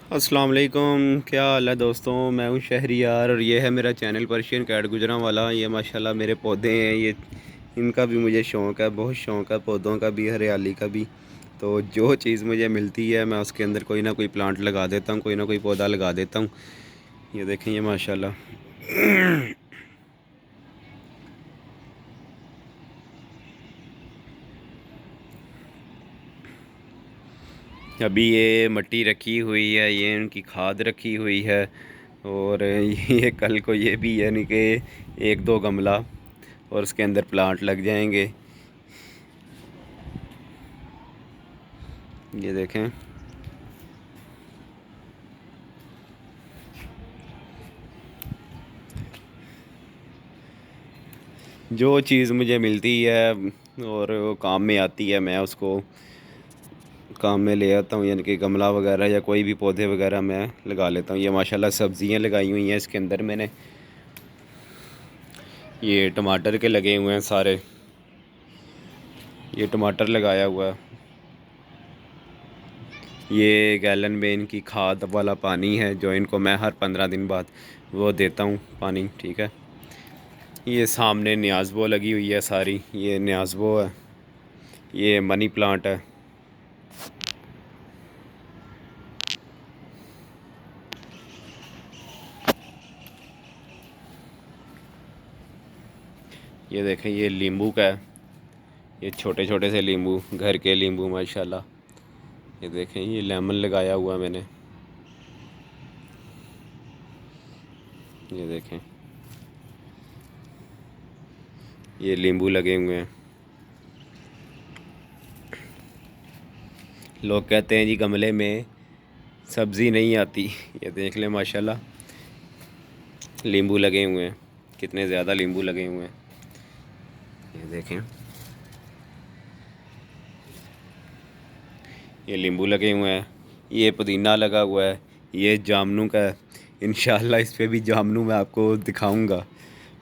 अस्सलाम वालेकुम, क्या हाल है दोस्तों। मैं हूँ शहरियार और ये है मेरा चैनल पर्शियन कैट गुजरांवाला। ये माशाल्लाह मेरे पौधे हैं, ये इनका भी मुझे शौक़ है, बहुत शौक़ है पौधों का भी, हरियाली का भी। तो जो चीज़ मुझे मिलती है मैं उसके अंदर कोई ना कोई प्लांट लगा देता हूँ, कोई ना कोई पौधा लगा देता हूँ। ये देखें, ये माशाल्लाह अभी ये मिट्टी रखी हुई है, ये इनकी खाद रखी हुई है। और ये कल को ये भी यानी कि एक दो गमला और उसके अंदर प्लांट लग जाएंगे। ये देखें, जो चीज़ मुझे मिलती है और वो काम में आती है मैं उसको काम में ले आता हूँ। यानी कि गमला वगैरह या कोई भी पौधे वगैरह मैं लगा लेता हूँ। ये माशाल्लाह सब्ज़ियाँ लगाई हुई हैं इसके अंदर मैंने। ये टमाटर के लगे हुए हैं सारे, ये टमाटर लगाया हुआ है। ये गैलन में इनकी खाद वाला पानी है जो इनको मैं हर 15 दिन बाद वो देता हूँ पानी, ठीक है। ये सामने न्याज़बो लगी हुई है सारी, ये न्याज़बो है, ये मनी प्लांट है। ये देखें, ये नींबू का है, ये छोटे छोटे से नींबू, घर के नींबू माशाल्लाह। ये देखें, ये लेमन लगाया हुआ है मैंने। ये देखें, ये नींबू लगे हुए हैं। लोग कहते हैं जी गमले में सब्ज़ी नहीं आती, ये देख लें माशाल्लाह नींबू लगे हुए हैं, कितने ज़्यादा नींबू लगे हुए हैं। ये देखें, ये नींबू लगे हुए हैं, ये पुदीना लगा हुआ है, ये जामनू का है। इंशाल्लाह इस पे भी जामनू मैं आपको दिखाऊंगा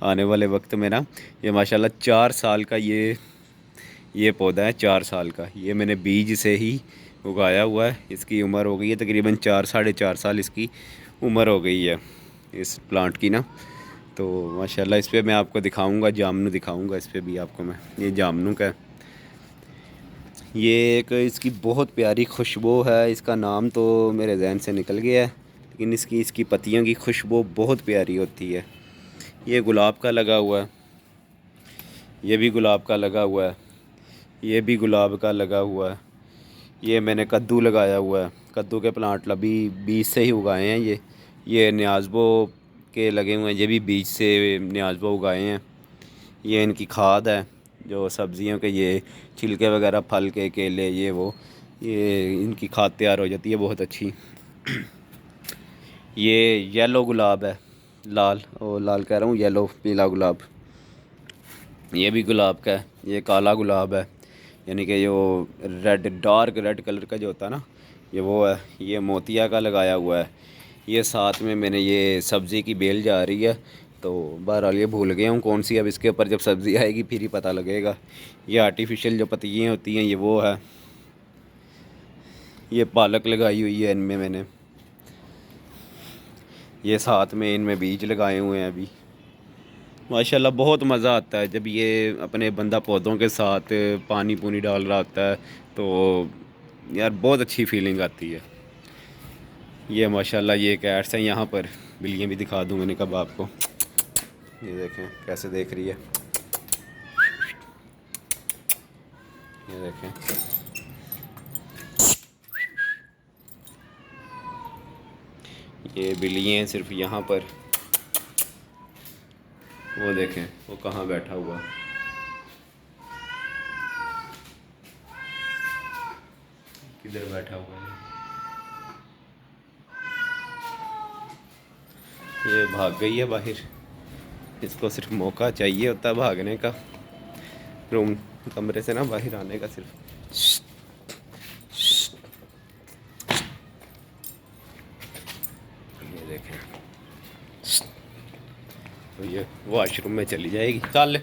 आने वाले वक्त में ना। ये माशाल्लाह 4 साल का ये पौधा है, 4 साल का। ये मैंने बीज से ही उगाया हुआ है। इसकी उम्र हो गई है तकरीबन 4 साढ़े 4 साल इसकी उम्र हो गई है इस प्लांट की ना। तो माशाल्लाह इस पे मैं आपको दिखाऊंगा, जामनू दिखाऊंगा इस पे भी आपको मैं। ये जामनू का है, ये एक इसकी बहुत प्यारी खुशबू है। इसका नाम तो मेरे जहन से निकल गया है, लेकिन इसकी पत्तियों की खुशबू बहुत प्यारी होती है। ये गुलाब का लगा हुआ है, ये भी गुलाब का लगा हुआ है, ये भी गुलाब का लगा हुआ है। ये मैंने कद्दू लगाया हुआ है, कद्दू के प्लांट अभी बीज से ही उगाए हैं। ये न्याज़बो के लगे हुए हैं, ये भी बीज से न्याज़बो उगाए हैं। ये इनकी खाद है जो सब्ज़ियों के, ये छिलके वगैरह, फल के, केले, ये इनकी खाद तैयार हो जाती है बहुत अच्छी। ये येलो गुलाब है, लाल, ओ लाल कह रहा हूँ, येलो, पीला गुलाब। ये भी गुलाब का है, ये काला गुलाब है, यानी कि जो रेड, डार्क रेड कलर का जो होता है ना, ये वो है। ये मोतिया का लगाया हुआ है। ये साथ में मैंने, ये सब्ज़ी की बेल जा रही है, तो बहरहाल ये भूल गया हूँ कौन सी। अब इसके ऊपर जब सब्ज़ी आएगी फिर ही पता लगेगा। ये आर्टिफिशियल जो पत्तियाँ होती हैं ये वो है। ये पालक लगाई हुई है इनमें मैंने, ये साथ में इनमें बीज लगाए हुए हैं अभी। माशाल्लाह बहुत मज़ा आता है जब ये अपने बंदा पौधों के साथ पानी पूनी डाल रहा होता है, तो यार बहुत अच्छी फीलिंग आती है। ये माशाल्लाह ये कैट्स हैं यहाँ पर, बिल्लियाँ भी दिखा दूँ मैंने कब आपको। ये देखें कैसे देख रही है, ये देखें। ये बिल्लियाँ हैं सिर्फ यहाँ पर, वो देखें वो कहाँ बैठा हुआ, किधर बैठा हुआ है। ये भाग गई है बाहर, इसको सिर्फ मौका चाहिए होता है भागने का, रूम कमरे से ना बाहर आने का सिर्फ। ये देखें, तो ये वॉशरूम में चली जाएगी, चल।